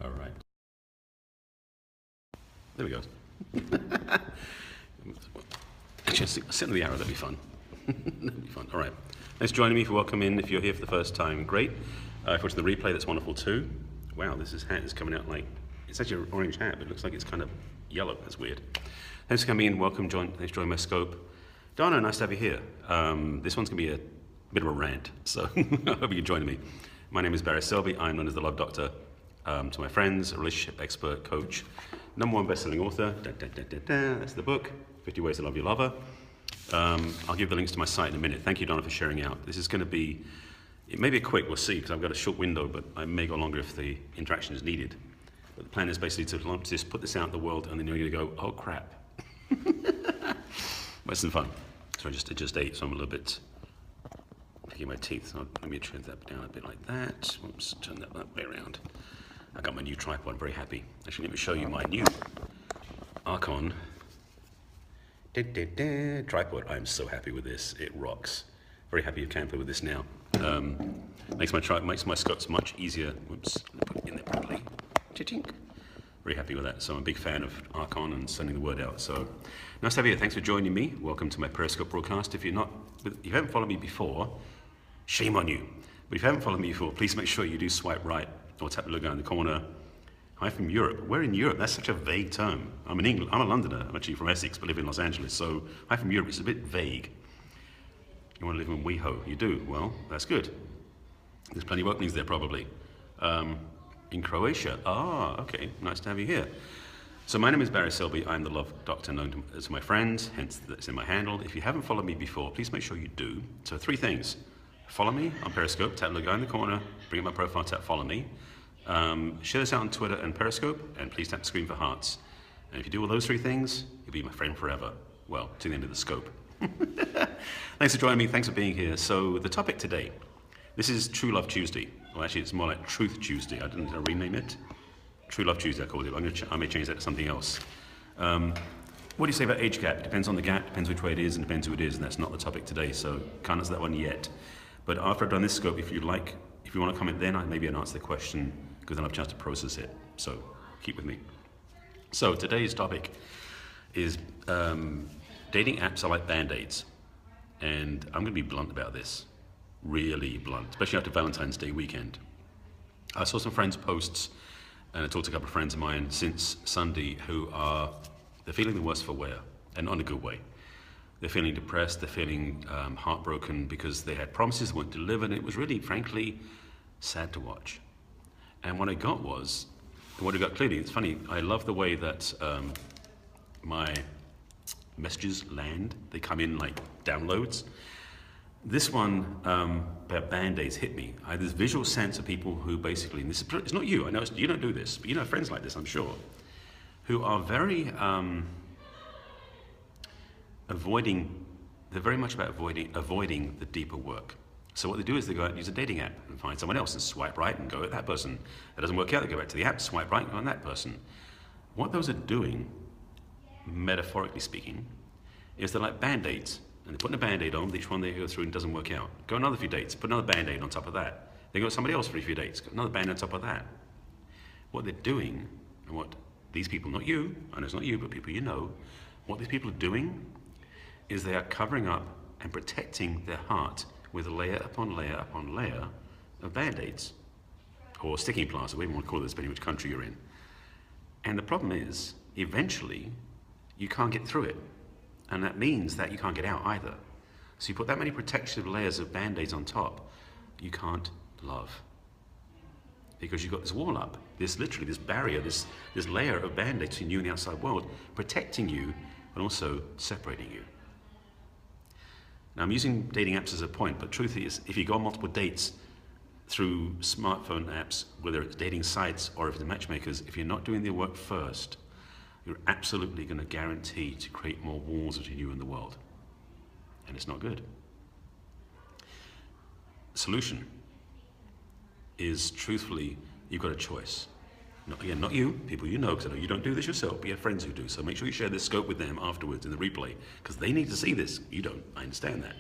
All right. There we go. Actually, sit on the arrow. That'd be fun. That'd be fun. All right. Thanks for joining me. Welcome in. If you're here for the first time, great. If you're watching the replay, that's wonderful too. Wow, this hat is coming out like, it's actually an orange hat, but it looks like it's kind of yellow. That's weird. Thanks for coming in. Welcome, John. Thanks for joining my scope. Donna, nice to have you here. This one's going to be a bit of a rant, so I hope you can join me. My name is Barry Selby. I'm known as the Love Doctor to my friends, a relationship expert, coach, #1 best-selling author. That's the book, 50 Ways to Love Your Lover. I'll give the links to my site in a minute. Thank you, Donna, for sharing out. This is going to be, it may be quick, we'll see, because I've got a short window, but I may go longer if the interaction is needed. But the plan is basically to just put this out in the world, and then you're going to go, oh crap. But it's some fun. So I just ate, so I'm a little bit picking my teeth. So let me turn that down a bit like that. Oops, turn that way around. I got my new tripod, very happy. Actually, let me show you my new Archon tripod. I'm so happy with this, it rocks. Very happy you can play with this now. Makes my scots much easier. Whoops, put it in there properly. Cha-chink. Very happy with that. So I'm a big fan of Archon and sending the word out. So nice to have you here. Thanks for joining me. Welcome to my Periscope broadcast. If you haven't followed me before, shame on you. But if you haven't followed me before, please make sure you do swipe right or tap the logo in the corner. I'm from Europe. We're in Europe. That's such a vague term. I'm in England. I'm a Londoner. I'm actually from Essex, but live in Los Angeles. So I'm from Europe. It's a bit vague. You want to live in WeHo? You do. Well, that's good. There's plenty of openings there, probably. In Croatia. Ah, okay. Nice to have you here. So my name is Barry Selby. I'm the Love Doctor known to my friends, hence that's in my handle. If you haven't followed me before, please make sure you do. So 3 things. Follow me on Periscope, tap the logo in the corner, bring up my profile, tap follow me. Share this out on Twitter and Periscope, and please tap the screen for hearts. And if you do all those 3 things, you'll be my friend forever. Well, to the end of the scope. Thanks for joining me, thanks for being here. So the topic today, this is True Love Tuesday. Well, actually, it's more like Truth Tuesday. I didn't rename it. True Love Tuesday, I called it. I may change that to something else. What do you say about age gap? Depends on the gap, depends which way it is, and depends who it is, and that's not the topic today, so can't answer that one yet. But after I've done this scope, if you want to comment then, maybe I'll answer the question, because then I'll have a chance to process it. So keep with me. So today's topic is dating apps are like Band-Aids. And I'm going to be blunt about this. Really blunt, especially after Valentine's Day weekend. I saw some friends' posts, and I talked to a couple of friends of mine since Sunday they're feeling the worst for wear, and not in a good way. They're feeling depressed, they're feeling heartbroken because they had promises that weren't delivered, and it was really, frankly, sad to watch. And what I got clearly, it's funny, I love the way that my messages land. They come in like downloads. This one about Band-Aids hit me. I had this visual sense of people who basically, and it's not you, I know you don't do this, but you know friends like this, I'm sure, who are very they're very much about avoiding the deeper work. So what they do is they go out and use a dating app and find someone else and swipe right and go at that person. That doesn't work out, they go back to the app, swipe right and go on that person. What those are doing, metaphorically speaking, is they're like Band-Aids. And they're putting a Band-Aid on, each one they go through and doesn't work out. Go another few dates, put another Band-Aid on top of that. They go to somebody else for a few dates, got another Band-Aid on top of that. What they're doing, and what these people, not you, I know it's not you, but people you know, what these people are doing is they are covering up and protecting their heart with layer upon layer upon layer of Band-Aids, or sticking plasters, whatever you want to call it, depending which country you're in. And the problem is, eventually, you can't get through it. And that means that you can't get out either. So you put that many protective layers of Band-Aids on top, you can't love. Because you've got this wall up, this barrier, this layer of Band-Aids between you and the outside world, protecting you, and also separating you. Now I'm using dating apps as a point, but truth is, if you go on multiple dates through smartphone apps, whether it's dating sites or if it's matchmakers, if you're not doing the work first, you're absolutely going to guarantee to create more walls between you and the world. And it's not good. Solution is, truthfully, you've got a choice. Again, not you, people you know, because I know you don't do this yourself, but you have friends who do. So make sure you share this scope with them afterwards in the replay, because they need to see this. You don't. I understand that.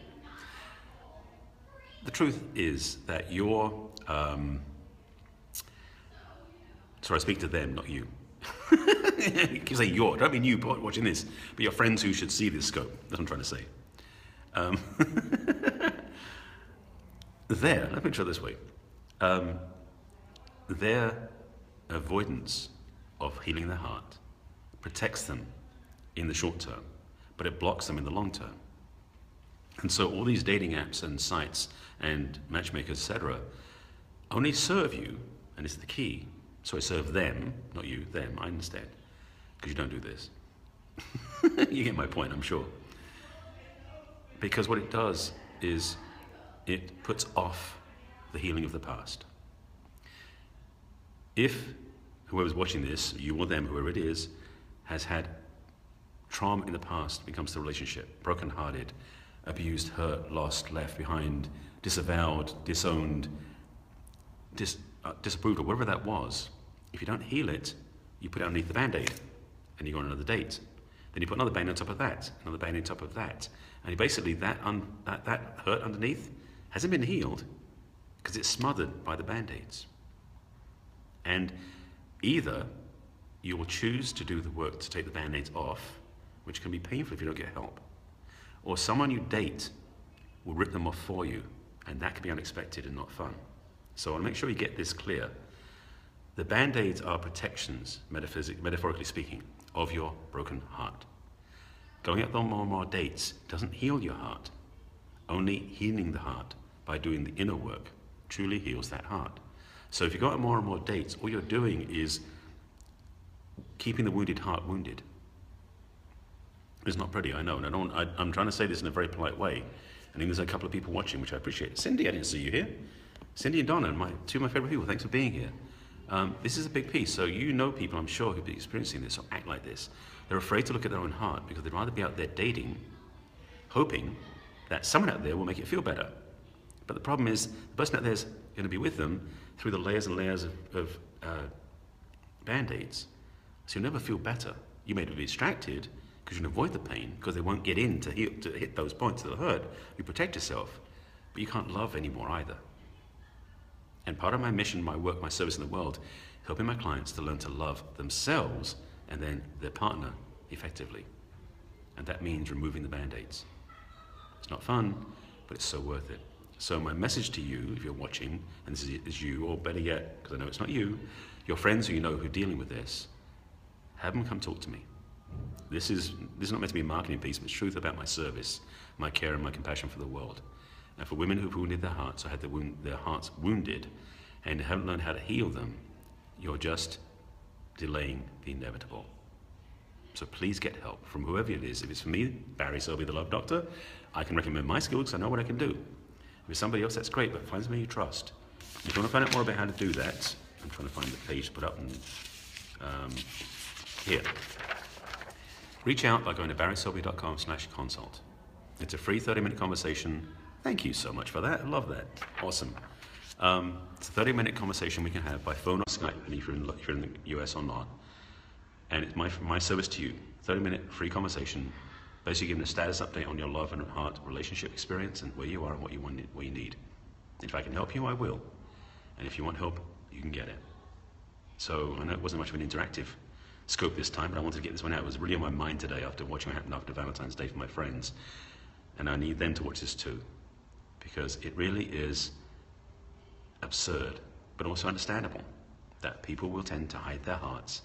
The truth is that Sorry, I speak to them, not you. You can say your, I don't mean you watching this, but your friends who should see this scope. That's what I'm trying to say. Let me try it this way. Their avoidance of healing their heart protects them in the short term, but it blocks them in the long term. And so all these dating apps and sites and matchmakers, etc., only serve you, and this is the key, so I serve them, not you, them, I understand, because you don't do this. You get my point, I'm sure. Because what it does is it puts off the healing of the past. If whoever's watching this, you or them, whoever it is, has had trauma in the past when it comes to the relationship, broken-hearted, abused, hurt, lost, left behind, disavowed, disowned, disapproved, or whatever that was, if you don't heal it, you put it underneath the Band-Aid and you go on another date. Then you put another Band-Aid on top of that, another Band-Aid on top of that. And basically that hurt underneath hasn't been healed because it's smothered by the Band-Aids. And either you will choose to do the work to take the Band-Aids off, which can be painful if you don't get help, or someone you date will rip them off for you, and that can be unexpected and not fun. So I'll make sure you get this clear. The Band-Aids are protections, metaphorically speaking, of your broken heart. Going out on more and more dates doesn't heal your heart. Only healing the heart by doing the inner work truly heals that heart. So if you go out on more and more dates, all you're doing is keeping the wounded heart wounded. It's not pretty, I know, and I'm trying to say this in a very polite way. And then there's a couple of people watching, which I appreciate. Cindy, I didn't see you here. Cindy and Donna, two of my favorite people, thanks for being here. This is a big piece, so you know people, I'm sure, who've been experiencing this or act like this. They're afraid to look at their own heart because they'd rather be out there dating, hoping that someone out there will make it feel better. But the problem is, the person out there is going to be with them through the layers and layers of Band-Aids. So you'll never feel better. You may be distracted because you can avoid the pain because they won't get in to hit those points that hurt. You protect yourself, but you can't love anymore either. And part of my mission, my work, my service in the world, helping my clients to learn to love themselves and then their partner effectively. And that means removing the Band-Aids. It's not fun, but it's so worth it. So my message to you, if you're watching, and this is you, or better yet, because I know it's not you, your friends who you know who are dealing with this, have them come talk to me. This is not meant to be a marketing piece, but it's truth about my service, my care and my compassion for the world. And for women who've wounded their hearts or had their hearts wounded and haven't learned how to heal them, you're just delaying the inevitable. So please get help from whoever it is. If it's for me, Barry Selby, the Love Doctor, I can recommend my skills because I know what I can do. If it's somebody else, that's great, but find somebody you trust. If you want to find out more about how to do that, I'm trying to find the page to put up here. Reach out by going to barryselby.com/consult. It's a free 30-minute conversation. Thank you so much for that. I love that. Awesome. It's a 30-minute conversation we can have by phone or Skype, and if you're in the US or not. And it's my service to you. 30-minute free conversation, basically giving a status update on your love and heart relationship experience and where you are and what you want, what you need. If I can help you, I will. And if you want help, you can get it. So I know it wasn't much of an interactive scope this time, but I wanted to get this one out. It was really on my mind today after watching what happened after Valentine's Day for my friends. And I need them to watch this too, because it really is absurd, but also understandable, that people will tend to hide their hearts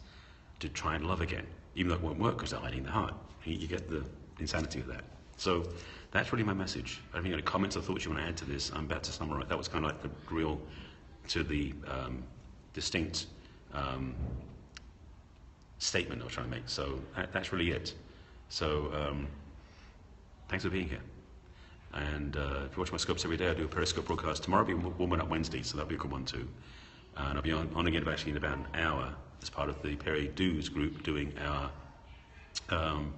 to try and love again, even though it won't work because they're hiding their heart. You get the insanity of that. So that's really my message. I don't have any comments or thoughts you want to add to this. I'm about to summarize. That was kind of like the real to the distinct statement I was trying to make. So that's really it. So thanks for being here. And if you watch my scopes every day, I do a Periscope broadcast. Tomorrow will be Warming Up Wednesday, so that'll be a good one too. And I'll be on again actually in about an hour as part of the Perry Do's group doing our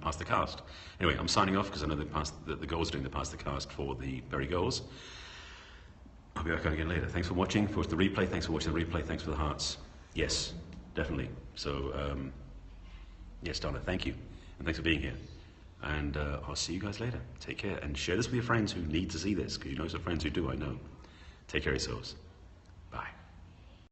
Past the Cast. Anyway, I'm signing off because I know the girls are doing the Past the Cast for the Perry girls. I'll be back on again later. Thanks for watching. For the replay, thanks for watching the replay. Thanks for the hearts. Yes, definitely. So, yes, Donna, thank you. And thanks for being here. And I'll see you guys later. Take care. And share this with your friends who need to see this, because you know some friends who do, I know. Take care of yourselves.